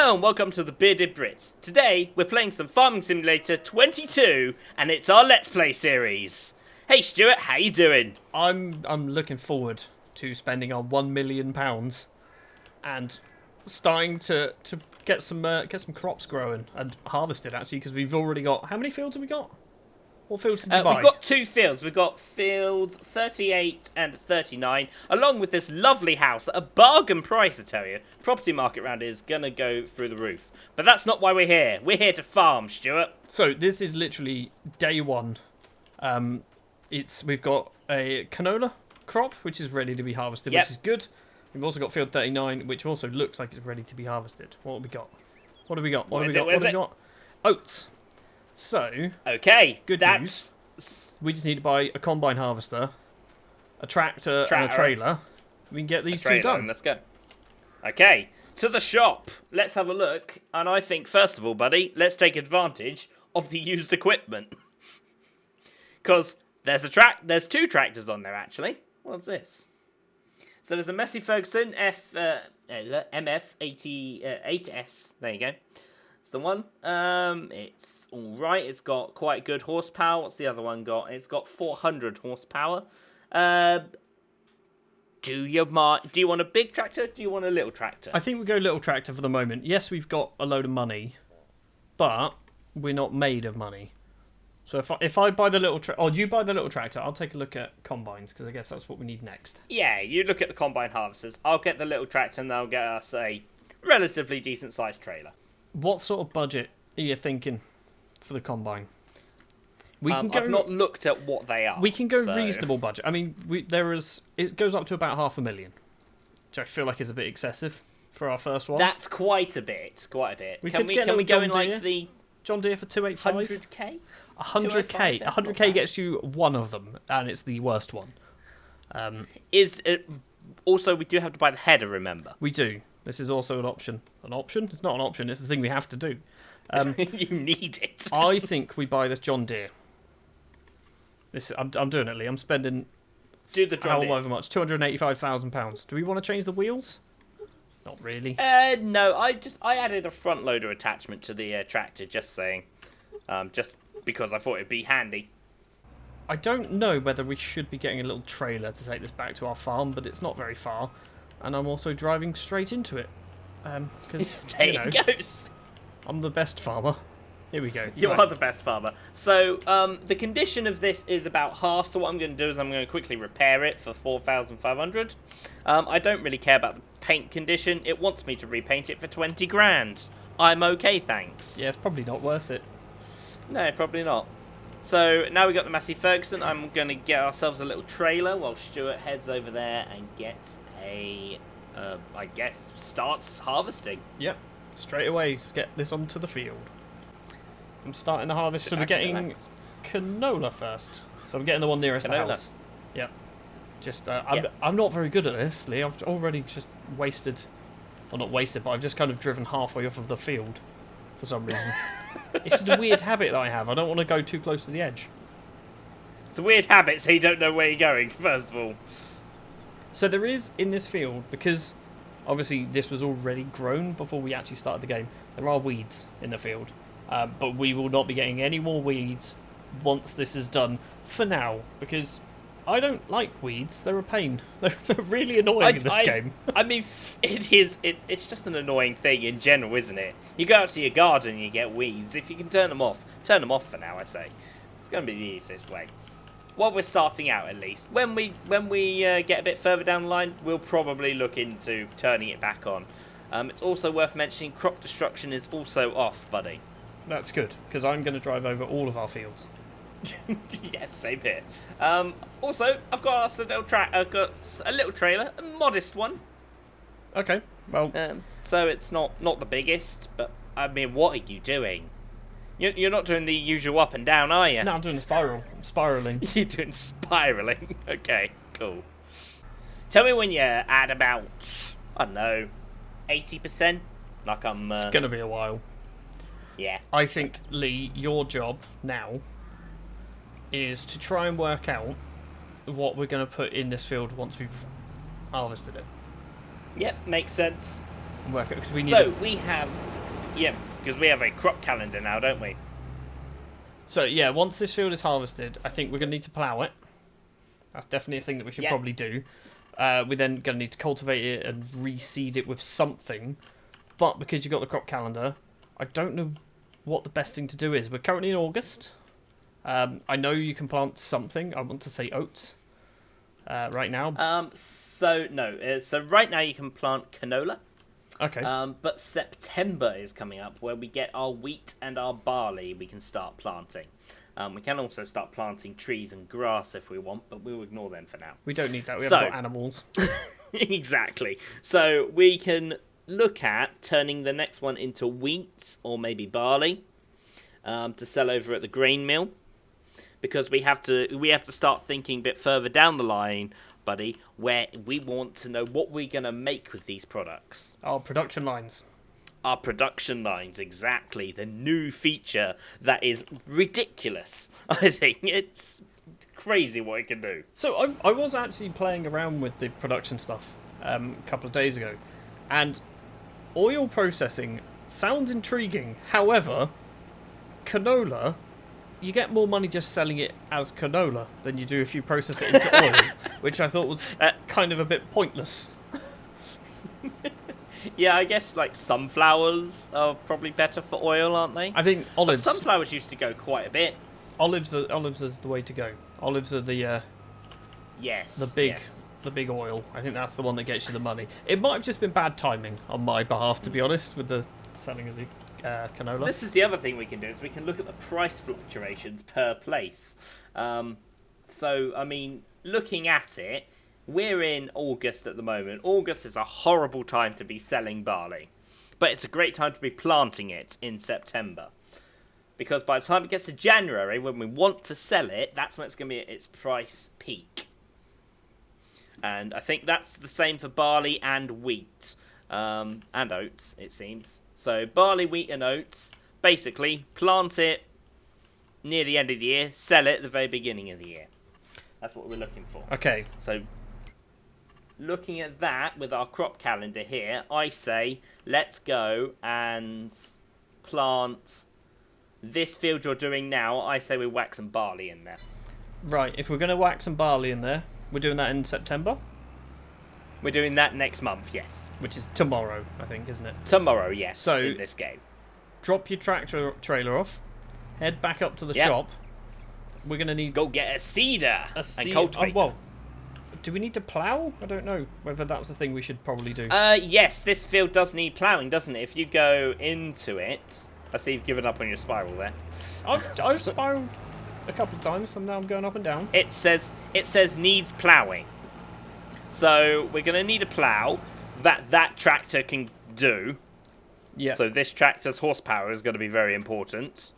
Hello and welcome to the Bearded Brits. Today we're playing some Farming Simulator 22 and it's our Let's Play series. Hey Stuart, how you doing? I'm looking forward to spending our £1 million and starting to get some crops growing and harvested actually, because we've already got, how many fields have we got? What fields did you buy? We've got two fields. We've got fields 38 and 39, along with this lovely house at a bargain price, I tell you. Property market around here is going to go through the roof. But that's not why we're here. We're here to farm, Stuart. So this is literally day one. We've got a canola crop, which is ready to be harvested, which is good. We've also got field 39, which also looks like it's ready to be harvested. What have we got? What have we got? Oats. So, okay, good news. We just need to buy a combine harvester, a tractor, and a trailer. We can get these two done. Let's go. Okay, to the shop. Let's have a look. And I think, first of all, buddy, let's take advantage of the used equipment. Because there's two tractors on there, actually. What's this? So there's a Massey Ferguson MF8S. There you go. It's the one. It's all right. It's got quite good horsepower. What's the other one got? It's got 400 horsepower. Do you want a big tractor? Do you want a little tractor? I think we go little tractor for the moment. Yes, we've got a load of money, but we're not made of money. So if I buy the little you buy the little tractor, I'll take a look at combines, because I guess that's what we need next. Yeah, you look at the combine harvesters. I'll get the little tractor, and they'll get us a relatively decent sized trailer. What sort of budget are you thinking for the combine? I've not looked at what they are. We can go reasonable budget. I mean, it goes up to about $500,000, which I feel like is a bit excessive for our first one. That's quite a bit. Can we go in like the John Deere for 285? 100k? 100k. 100k gets you one of them, and it's the worst one. Also, we do have to buy the header, remember? We do. This is also an option. An option? It's not an option. It's the thing we have to do. You need it. I think we buy this John Deere. I'm doing it, Lee. I'm spending. Do the John Deere. However much? £285,000. Do we want to change the wheels? Not really. No. I added a front loader attachment to the tractor. Just saying. Just because I thought it'd be handy. I don't know whether we should be getting a little trailer to take this back to our farm, but it's not very far. And I'm also driving straight into it. Because, it goes. I'm the best farmer. Here we go. You are the best farmer. So, the condition of this is about half. So what I'm going to do is I'm going to quickly repair it for 4,500. I don't really care about the paint condition. It wants me to repaint it for 20 grand. I'm okay, thanks. Yeah, it's probably not worth it. No, probably not. So, now we've got the Massey Ferguson. I'm going to get ourselves a little trailer while Stuart heads over there and gets I guess, starts harvesting. Yep, straight away, let's get this onto the field. I'm starting the harvest, so we're getting canola first. So I'm getting the one nearest the house. Yep. I'm not very good at this, Lee. I've already just wasted, well, not wasted, but I've just kind of driven halfway off of the field for some reason. It's just a weird habit that I have. I don't want to go too close to the edge. It's a weird habit, so you don't know where you're going, first of all. So there is, in this field, because obviously this was already grown before we actually started the game, there are weeds in the field. But we will not be getting any more weeds once this is done, for now, because I don't like weeds. They're a pain. They're really annoying in this game. I mean, it's just an annoying thing in general, isn't it? You go out to your garden and you get weeds. If you can turn them off for now, I say. It's going to be the easiest way. Well, we're starting out, at least. When we get a bit further down the line, we'll probably look into turning it back on. It's also worth mentioning crop destruction is also off, buddy. That's good, because I'm going to drive over all of our fields. Yes, same here. Also, I've got a little trailer, a modest one. Okay, well... so it's not the biggest, but, I mean, what are you doing? You're not doing the usual up and down, are you? No, I'm doing a spiral. I'm spiralling. You're doing spiralling. Okay, cool. Tell me when you're at about, I don't know, 80%. Like I'm... It's going to be a while. Yeah. I think, Lee, your job now is to try and work out what we're going to put in this field once we've harvested it. Yep, makes sense. work it because we need. So we have, because we have a crop calendar now, don't we? So yeah, once this field is harvested, I think we're going to need to plough it. That's definitely a thing that we should probably do. We're then going to need to cultivate it and reseed it with something. But because you've got the crop calendar, I don't know what the best thing to do is. We're currently in August. I know you can plant something. I want to say oats right now. So right now you can plant canola. Okay. But September is coming up where we get our wheat and our barley we can start planting. We can also start planting trees and grass if we want, but we'll ignore them for now. We don't need that. We haven't got animals. Exactly. So we can look at turning the next one into wheat or maybe barley to sell over at the grain mill, because we have to start thinking a bit further down the line, buddy, where we want to know what we're going to make with these products. Our production lines. Our production lines, exactly. The new feature that is ridiculous. I think it's crazy what it can do. So I was actually playing around with the production stuff a couple of days ago, and oil processing sounds intriguing. However, canola, you get more money just selling it as canola than you do if you process it into oil, which I thought was kind of a bit pointless. Yeah, I guess like sunflowers are probably better for oil, aren't they? I think olives. But sunflowers used to go quite a bit. Olives is the way to go. Olives are the big oil. I think that's the one that gets you the money. It might have just been bad timing on my behalf, to be honest, with the selling of the canola. This is the other thing we can do, is we can look at the price fluctuations per place. So, I mean, looking at it, we're in August at the moment. August is a horrible time to be selling barley, but it's a great time to be planting it in September. Because by the time it gets to January, when we want to sell it, that's when it's going to be at its price peak. And I think that's the same for barley and wheat. And oats, it seems. So barley, wheat and oats, basically plant it near the end of the year, sell it at the very beginning of the year. That's what we're looking for. Okay. So looking at that with our crop calendar here, I say let's go and plant this field you're doing now. I say we whack some barley in there. Right, if we're going to whack some barley in there, we're doing that in September? We're doing that next month, yes. Which is tomorrow, I think, isn't it? Tomorrow, yes, so, in this game. Drop your tractor trailer off, head back up to the shop. We're going to need... Go get a seeder and cultivate. Well, do we need to plough? I don't know whether that's the thing we should probably do. Yes, this field does need ploughing, doesn't it? If you go into it... I see you've given up on your spiral there. I've spiraled a couple of times, and now I'm going up and down. It says needs ploughing. So we're going to need a plough that tractor can do. Yeah. So this tractor's horsepower is going to be very important,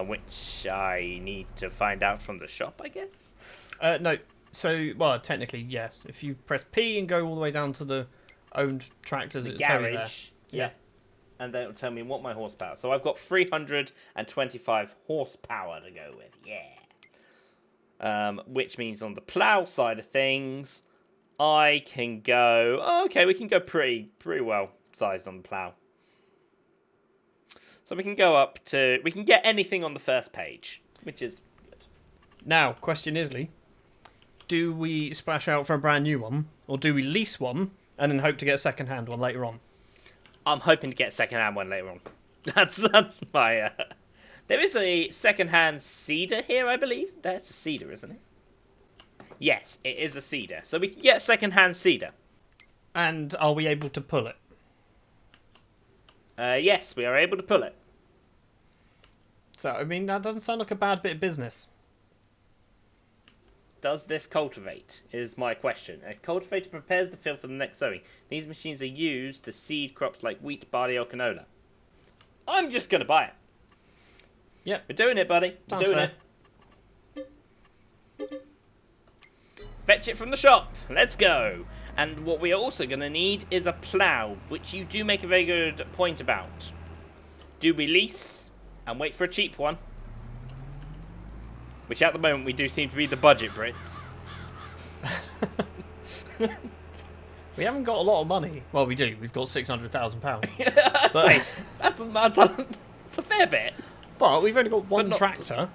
which I need to find out from the shop, I guess. No. So, well, technically, yes. If you press P and go all the way down to the owned tractors, the it'll tell you there. garage. Yeah. And then it'll tell me what my horsepower. So I've got 325 horsepower to go with. Yeah. Which means on the plough side of things, I can go... Oh, okay, we can go pretty well sized on the plough. So we can go up to... We can get anything on the first page, which is good. Now, question is, Lee, do we splash out for a brand new one, or do we lease one and then hope to get a second-hand one later on? I'm hoping to get a second-hand one later on. That's my... There is a second-hand cedar here, I believe. That's a cedar, isn't it? Yes, it is a cedar. So we can get a second-hand cedar. And are we able to pull it? Yes, we are able to pull it. So, I mean, that doesn't sound like a bad bit of business. Does this cultivate, is my question. A cultivator prepares the field for the next sowing. These machines are used to seed crops like wheat, barley, or canola. I'm just going to buy it. Yep. We're doing it, buddy. Sounds We're doing it. Fetch it from the shop. Let's go. And what we are also going to need is a plough, which you do make a very good point about. Do we lease and wait for a cheap one? Which at the moment we do seem to be the budget Brits. We haven't got a lot of money. Well, we do. We've got £600,000. Say, that's a fair bit. But we've only got one not- tractor.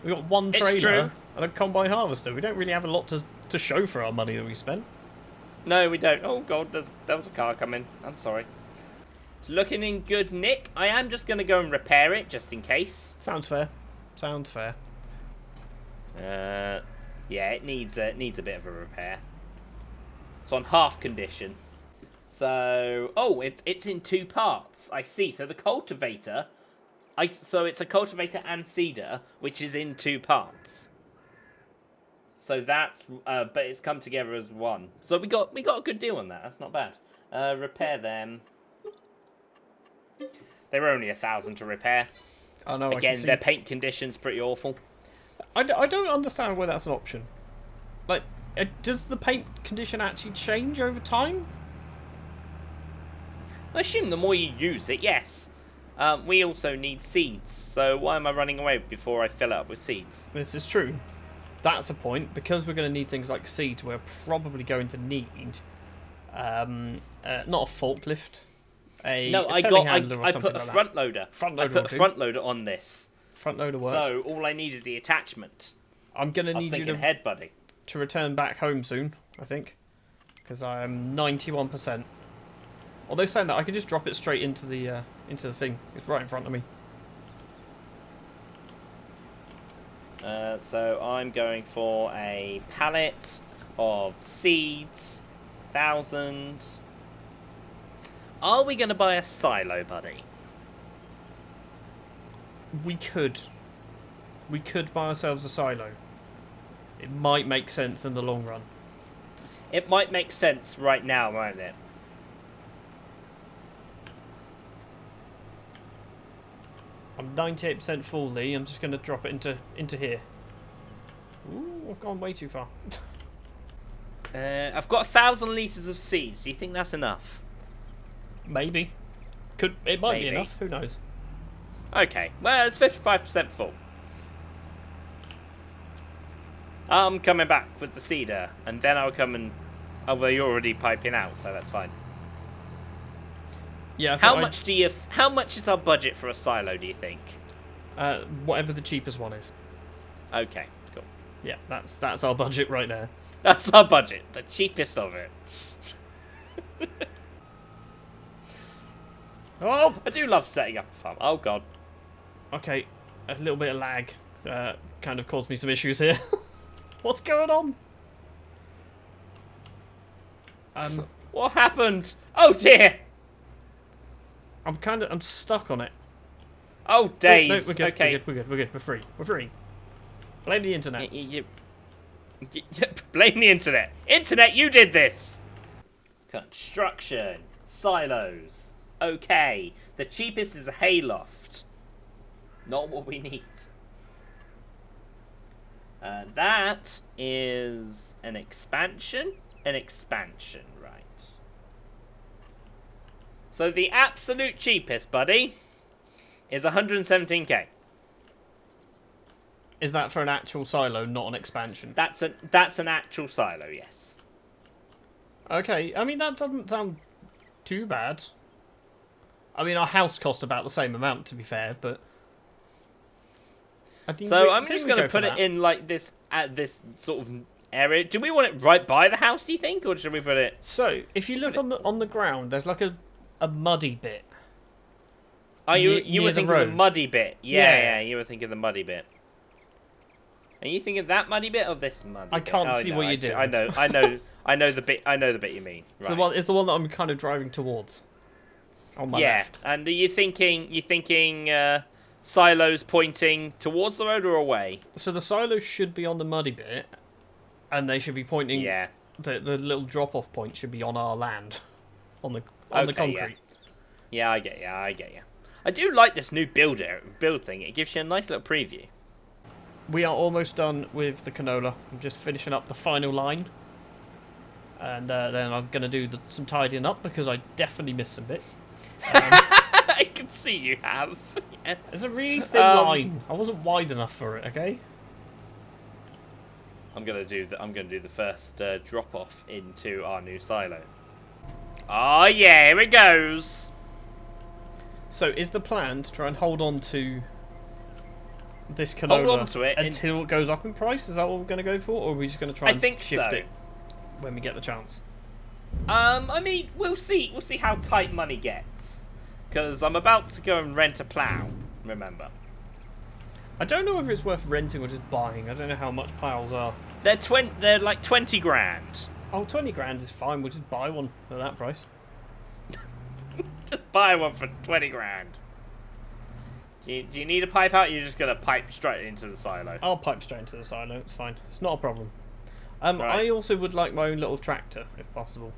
We've got one It's trailer true. and a combine harvester. We don't really have a lot to show for our money that we spent. No, we don't. Oh god, there was a car coming. I'm sorry. It's looking in good nick. I am just gonna go and repair it just in case. Sounds fair. Sounds fair. Yeah, it needs a bit of a repair. It's on half condition. So, oh, it's in two parts. I see. So the cultivator, so it's a cultivator and seeder, which is in two parts. So that's, but it's come together as one. So we got a good deal on that. That's not bad. Repair them. They were only 1,000 to repair. Oh no! Again, their paint condition's pretty awful. I don't understand why that's an option. Like, does the paint condition actually change over time? I assume the more you use it, yes. We also need seeds, so why am I running away before I fill it up with seeds? This is true. That's a point, because we're going to need things like seeds. We're probably going to need not a forklift, a telehandler or I something put a like front loader. I put a front loader on this. Front loader works. So all I need is the attachment. I'm going to need you head, buddy. to return back home soon, I think, because I am 91%. Although saying that, I could just drop it straight into the thing. It's right in front of me. So I'm going for a pallet of seeds, 1,000. Are we going to buy a silo, buddy? We could buy ourselves a silo. It might make sense in the long run. It might make sense right now, won't it? I'm 98% full, Lee. I'm just going to drop it into here. Ooh, I've gone way too far. I've got 1,000 litres of seeds. Do you think that's enough? Maybe. It might be Maybe. enough. Who knows? Okay, well, it's 55% full. I'm coming back with the seeder, and then I'll come and... Oh, well, you're already piping out, so that's fine. Yeah. How much is our budget for a silo, do you think? Whatever the cheapest one is. Okay, cool. Yeah, that's our budget right there. That's our budget, the cheapest of it. Oh! I do love setting up a farm. Oh, God. Okay, a little bit of lag kind of caused me some issues here. What's going on? What happened? Oh, dear! I'm stuck on it. Oh, days. No, we're good, okay. we're good. We're free. Blame the internet. Blame the internet. Internet, you did this! Construction. Silos. Okay. The cheapest is a hayloft. Not what we need. That is an expansion. An expansion, right. So the absolute cheapest, buddy, is 117k. Is that for an actual silo, not an expansion? That's an actual silo, yes. Okay, I mean, that doesn't sound too bad. I mean, our house cost about the same amount, to be fair, but... I'm just going to put it in, like, this sort of area. Do we want it right by the house, do you think, or should we put it... So, if you look on the ground, there's like a muddy bit. Oh, you were the thinking road. the muddy bit. Yeah, you were thinking the muddy bit. Are you thinking that muddy bit or this muddy I bit? can't see what you're doing. I know the bit you mean. Right. It's the one that I'm kind of driving towards. On my left. And are you thinking silos pointing towards the road or away? So the silos should be on the muddy bit, and they should be pointing. Yeah. The little drop-off point should be on our land, on the concrete. Yeah, I get you. I do like this new build thing. It gives you a nice little preview. We are almost done with the canola. I'm just finishing up the final line. And then I'm going to do some tidying up because I definitely missed some bits. I can see you have. Yes. It's a really thin line. I wasn't wide enough for it, okay? I'm gonna do the first drop off into our new silo. Oh yeah, here it goes. So is the plan to try and hold on to this canola Hold on to it until it goes up in price? Is that what we're going to go for, or are we just going to try and shift it when we get the chance? I mean, we'll see. We'll see how tight money gets, because I'm about to go and rent a plow. Remember, I don't know whether it's worth renting or just buying. I don't know how much plows are. They're like 20 grand. Oh, 20 grand is fine. We'll just buy one at that price. Just buy one for 20 grand. Do you need a pipe out? You're just gonna pipe straight into the silo. I'll pipe straight into the silo. It's fine. It's not a problem. Right. I also would like my own little tractor, if possible.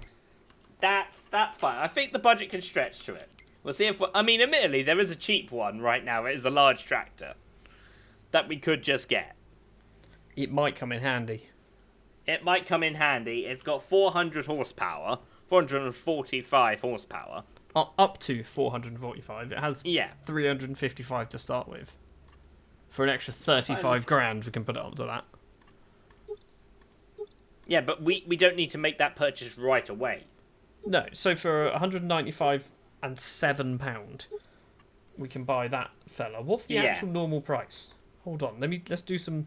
That's fine. I think the budget can stretch to it. We'll see if... I mean, admittedly, there is a cheap one right now. It is a large tractor that we could just get. It might come in handy. It might come in handy. It's got 400 horsepower, 445 horsepower. Up to 445. It has 355 to start with. For an extra 35 grand, we can put it up to that. Yeah, but we don't need to make that purchase right away. No, so for 195 and £7, we can buy that fella. What's the actual normal price? Hold on, let's do some.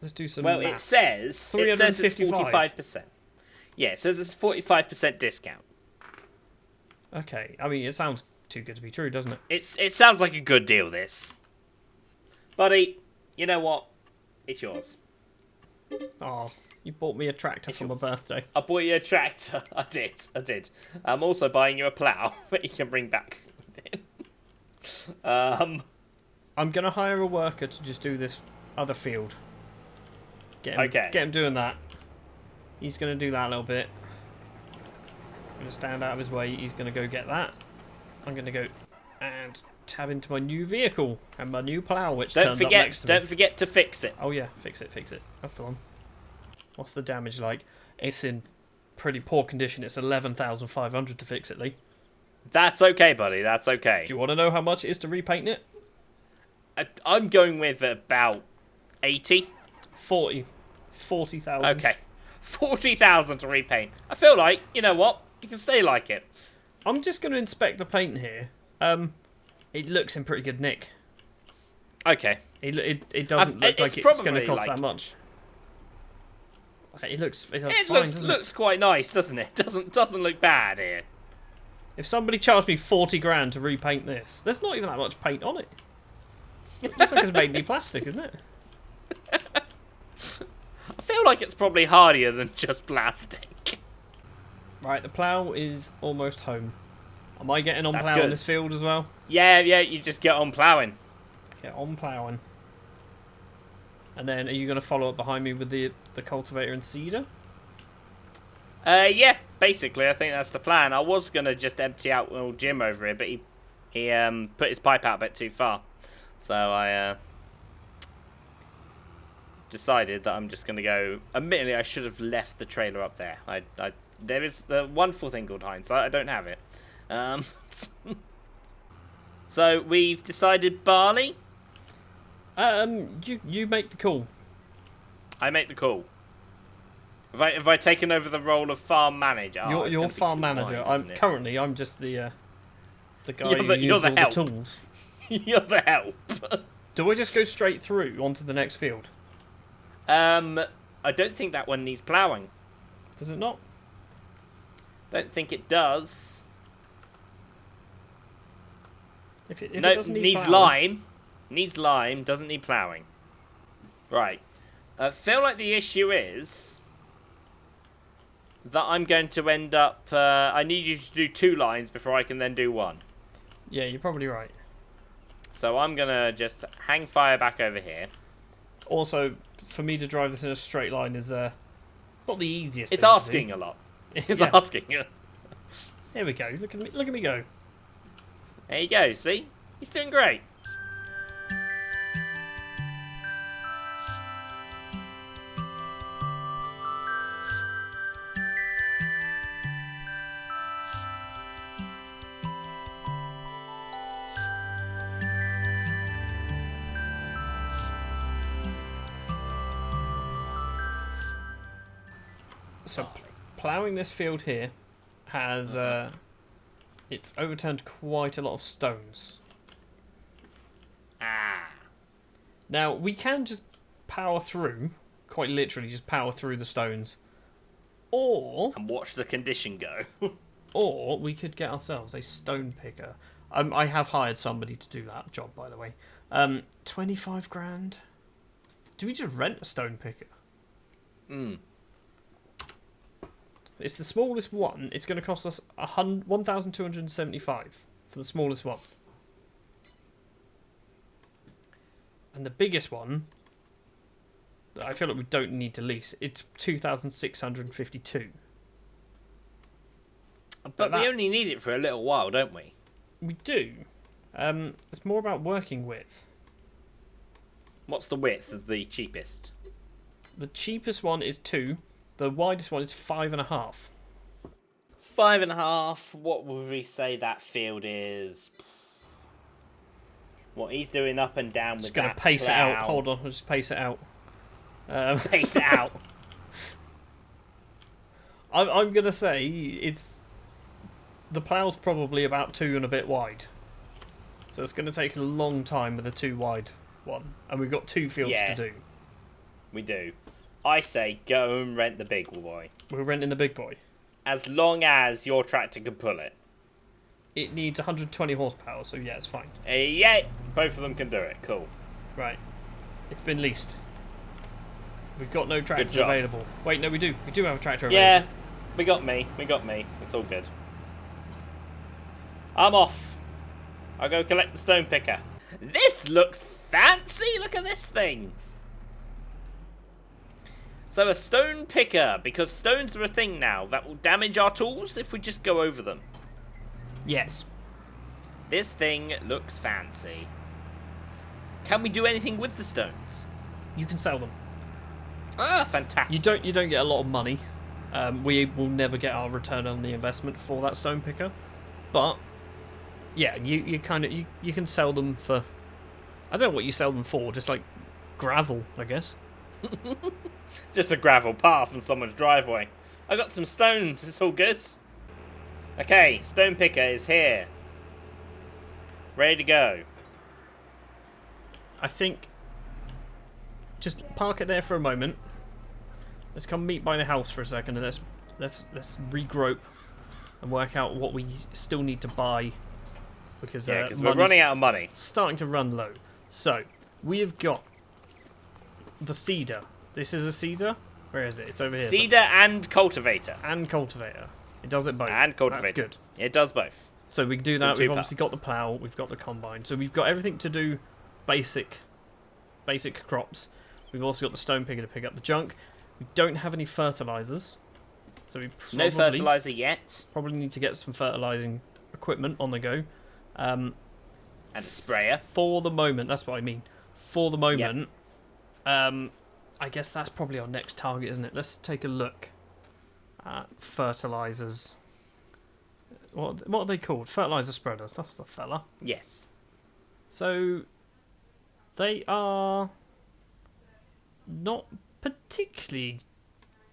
Well, maths. it says it's 45%. Yeah, it says it's 45% discount. Okay, I mean, it sounds too good to be true, doesn't it? It sounds like a good deal, this. Buddy, you know what? It's yours. Oh, you bought me a tractor for my birthday. I bought you a tractor. I did. I'm also buying you a plough that you can bring back. I'm going to hire a worker to just do this other field. Get him doing that. He's going to do that a little bit. I'm going to stand out of his way. He's going to go get that. I'm going to go and tab into my new vehicle and my new plough, which turned up next to me. Don't forget to fix it. Oh yeah, fix it. That's the one. What's the damage like? It's in pretty poor condition. It's 11,500 to fix it, Lee. That's okay, buddy. That's okay. Do you want to know how much it is to repaint it? I'm going with about 80. 40,000. Okay. 40,000 to repaint. I feel like, you know what? You can stay like it. I'm just going to inspect the paint here. It looks in pretty good nick. Okay. It doesn't look like it's going to cost that much. It looks fine, looks quite nice, doesn't it? Doesn't look bad here. If somebody charged me 40 grand to repaint this, there's not even that much paint on it. It looks like it's mainly plastic, isn't it? I feel like it's probably hardier than just plastic. Right, the plough is almost home. Am I getting on ploughing this field as well? Yeah, you just get on ploughing. Get on ploughing. And then, are you going to follow up behind me with the cultivator and seeder? Yeah, basically, I think that's the plan. I was going to just empty out little Jim over here, but he put his pipe out a bit too far. So I decided that I'm just going to go... Admittedly, I should have left the trailer up there. There is the wonderful thing called hindsight. I don't have it. So we've decided barley. You make the call. I make the call. Have I taken over the role of farm manager? You're farm manager. I'm just the guy who uses all the tools. You're the help. Do we just go straight through onto the next field? I don't think that one needs ploughing. Does it not? Don't think it does. If it doesn't need needs lime. Needs lime, doesn't need ploughing. Right. I feel like the issue is that I'm going to end up... I need you to do 2 lines before I can then do 1. Yeah, you're probably right. So I'm going to just hang fire back over here. Also, for me to drive this in a straight line is... it's not the easiest It's thing asking to do. a lot. It's asking. Here we go. Look at me go. There you go, see? He's doing great. So barley. ploughing this field here has it's overturned quite a lot of stones. Ah. Now we can just power through, quite literally, just power through the stones, or And watch the condition go. or we could get ourselves a stone picker. I have hired somebody to do that job, by the way. 25 grand. Do we just rent a stone picker? It's the smallest one. It's going to cost us 1,275 for the smallest one. And the biggest one, I feel like we don't need to lease. It's 2,652. But we only need it for a little while, don't we? We do. It's more about working with. What's the width of the cheapest? The cheapest one is 2. The widest one is 5.5. 5.5. What would we say that field is? What he's doing up and down with Just going that to pace it plough. out. Hold on, I'll just pace it out. Pace it out. I'm going to say it's... The plough's probably about 2 and a bit wide. So it's going to take a long time with a 2 wide one. And we've got 2 fields to do. We do. I say go and rent the big boy. We're renting the big boy. As long as your tractor can pull it. It needs 120 horsepower, so yeah, it's fine. Yeah, both of them can do it. Cool. Right. It's been leased. We've got no tractors job. available. Wait, no, we do. We do have a tractor Yeah, available. we got me. We got me. It's all good. I'm off. I'll go collect the stone picker. This looks fancy. Look at this thing. So a stone picker, because stones are a thing now that will damage our tools if we just go over them. Yes. This thing looks fancy. Can we do anything with the stones? You can sell them. Ah, fantastic. You don't get a lot of money. We will never get our return on the investment for that stone picker. But yeah, you can sell them for, I don't know what you sell them for, just like gravel, I guess. Just a gravel path on someone's driveway. I got some stones, it's all good. Okay, stone picker is here. Ready to go. I think just park it there for a moment. Let's come meet by the house for a second and let's regroup and work out what we still need to buy, because we're running out of money. Starting to run low. So we have got the seeder. This is a seeder. Where is it? It's over here. Seeder and cultivator. And cultivator. It does it both. And cultivator. That's good. It does both. So we can do that. Two We've obviously got parts. the plough. We've got the combine. So we've got everything to do basic crops. We've also got the stone picker to pick up the junk. We don't have any fertilizers. So we No fertilizer yet. probably need to get some fertilizing equipment on the go. And a sprayer. For the moment, that's what I mean. For the moment, I guess that's probably our next target, isn't it? Let's take a look at fertilizers. What are they called? Fertilizer spreaders. That's the fella. Yes. So they are not particularly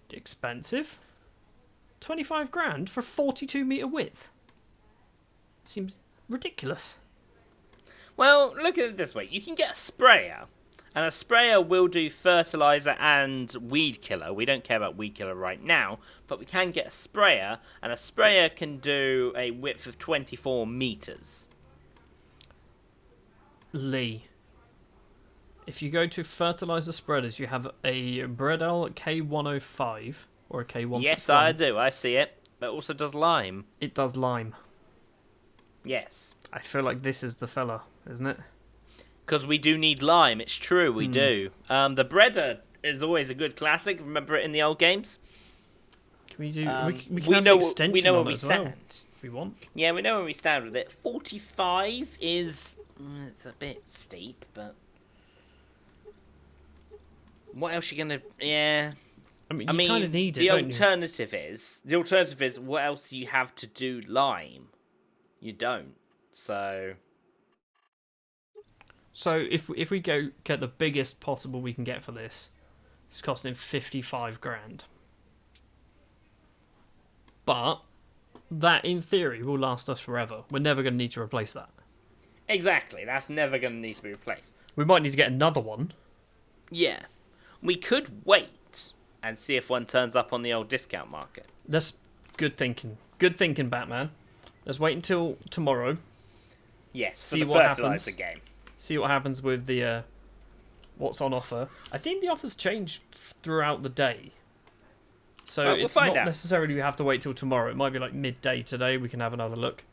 expensive. 25 grand for a 42 meter width. Seems ridiculous. Well, look at it this way. You can get a sprayer. And a sprayer will do fertilizer and weed killer. We don't care about weed killer right now, but we can get a sprayer, and a sprayer can do a width of 24 meters. Lee, if you go to fertilizer spreaders, you have a Bredel K105 or a K161. Yes, I do. I see it. But it also does lime. It does lime. Yes. I feel like this is the fella, isn't it? Because we do need lime. It's true, we do. The Breader is always a good classic. Remember it in the old games? Can we do? We can we have know an extension we know where on it we as well, stand. if we want. Yeah, we know where we stand with it. 45 is... it's a bit steep, but... What else are you going to... Yeah... I mean, you kind of need it, the don't you? alternative is what else do you have to do lime? You don't. So if we go get the biggest possible we can get for this, it's costing 55 grand. But that, in theory, will last us forever. We're never going to need to replace that. Exactly. That's never going to need to be replaced. We might need to get another one. Yeah. We could wait and see if one turns up on the old discount market. That's good thinking. Good thinking, Batman. Let's wait until tomorrow. Yes, See for the what fertilizer happens. game. See what happens with the what's on offer. I think the offers change throughout the day. So Well, we'll it's find not out. necessarily we have to wait till tomorrow. It might be like midday today. We can have another look.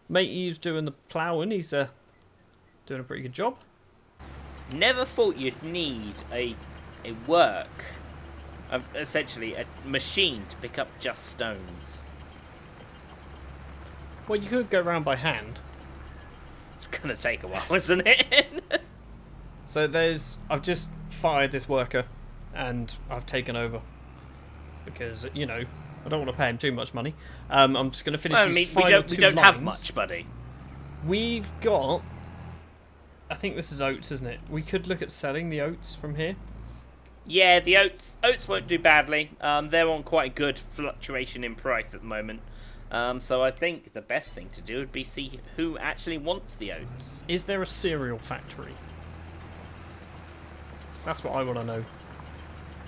Mate, he's doing the ploughing. He's doing a pretty good job. Never thought you'd need a essentially a machine to pick up just stones. Well, you could go around by hand. It's gonna take a while, isn't it? So I've just fired this worker, and I've taken over because I don't want to pay him too much money. I'm just going to finish these final we two don't have lines. much, buddy. We've got. I think this is oats, isn't it? We could look at selling the oats from here. Yeah, the oats won't do badly. They're on quite a good fluctuation in price at the moment. So I think the best thing to do would be see who actually wants the oats. Is there a cereal factory? That's what I want to know.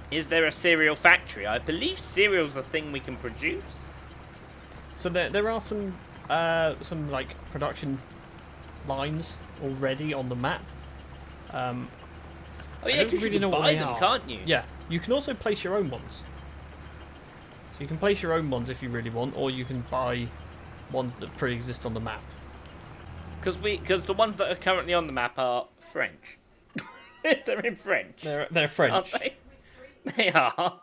Is there a cereal factory? I believe cereal's a thing we can produce. So there are some like production lines already on the map. Oh I yeah, don't because really you know can what buy they them, are. can't you? Yeah, you can also place your own ones. So you can place your own ones if you really want, or you can buy ones that pre-exist on the map. Because the ones that are currently on the map are French. They're in French. They're French. Aren't they? They are.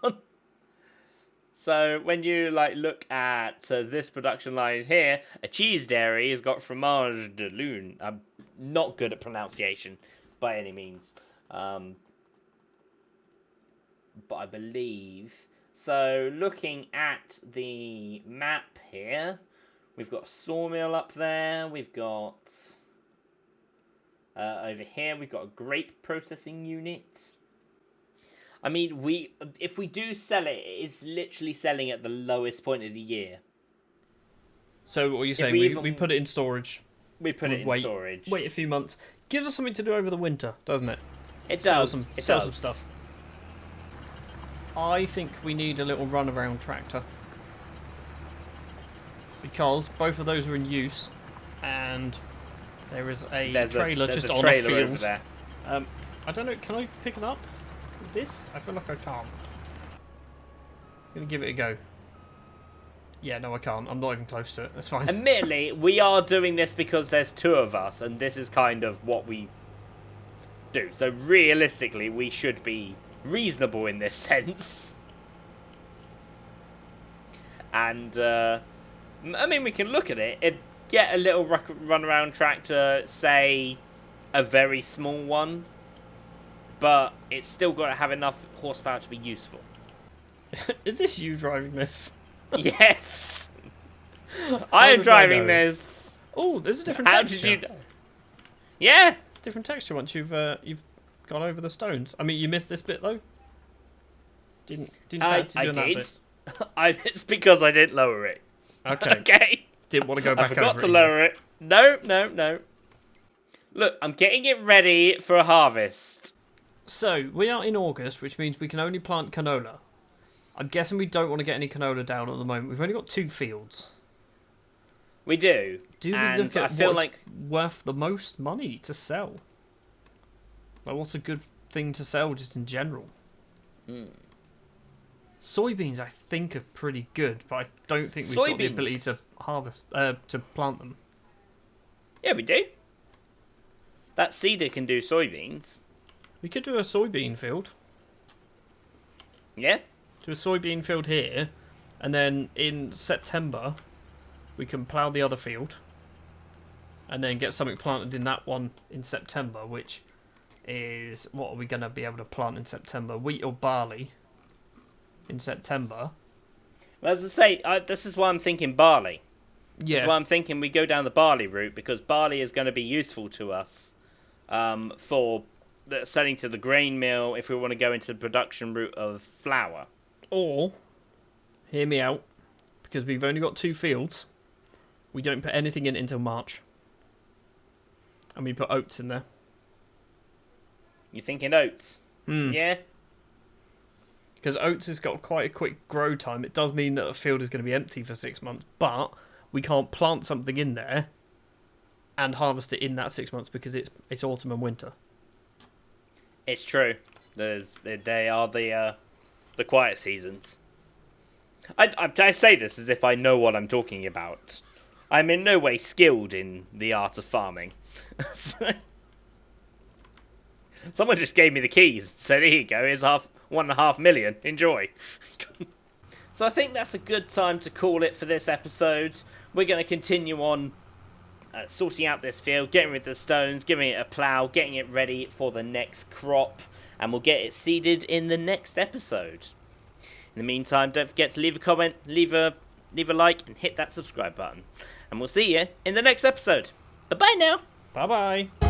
So when you look at this production line here, a cheese dairy has got fromage de lune. I'm not good at pronunciation by any means, but I believe. So looking at the map here, we've got a sawmill up there. We've got over here we've got a grape processing unit. I mean, if we do sell it, it's literally selling at the lowest point of the year. So what you're saying, we put it in storage. We put it in storage. Wait a few months. Gives us something to do over the winter, doesn't it? It does. Sell some stuff. I think we need a little runaround tractor. Because both of those are in use, and there is a trailer just on a field. Over there. I don't know, can I pick it up with this? I feel like I can't. I'm going to give it a go. Yeah, no I can't. I'm not even close to it. That's fine. Admittedly, we are doing this because there's two of us, and this is kind of what we do. So realistically, we should be reasonable in this sense. And, I mean, we can look at it. Get a little runaround tractor, say a very small one, but it's still got to have enough horsepower to be useful. Is this you driving this? Yes! I am driving this. Oh, there's a different How texture. did you know? Yeah! Different texture once you've gone over the stones. I mean, you missed this bit though. Didn't fancy doing that bit. It's because I didn't lower it. Okay. Okay. Didn't want to go back I forgot over to it. lower it. No. Look, I'm getting it ready for a harvest. So, we are in August, which means we can only plant canola. I'm guessing we don't want to get any canola down at the moment. We've only got 2 fields. We do. Do we And look at I feel what's like worth the most money to sell? Like, what's a good thing to sell just in general? Soybeans, I think, are pretty good, but I don't think we've got the ability to harvest, to plant them. Yeah, we do. That seeder can do soybeans. We could do a soybean field. Yeah. Do a soybean field here, and then in September, we can plough the other field, and then get something planted in that one in September, which is, what are we going to be able to plant in September? Wheat or barley in September. Well, as I say, this is why I'm thinking barley. Yeah. That's why I'm thinking we go down the barley route, because barley is going to be useful to us for selling to the grain mill if we want to go into the production route of flour. Or, hear me out, because we've only got 2 fields, we don't put anything in until March. And we put oats in there. You're thinking oats? Hmm. Yeah? Because oats has got quite a quick grow time. It does mean that a field is going to be empty for 6 months, but we can't plant something in there and harvest it in that 6 months because it's autumn and winter. It's true. They are the quiet seasons. I say this as if I know what I'm talking about. I'm in no way skilled in the art of farming. Someone just gave me the keys, so there you go, here's 1.5 million, enjoy. So I think that's a good time to call it for this episode. We're going to continue on sorting out this field, getting rid of the stones, giving it a plough, getting it ready for the next crop, and we'll get it seeded in the next episode. In the meantime, don't forget to leave a comment, leave a like, and hit that subscribe button. And we'll see you in the next episode. Bye-bye now. Bye-bye.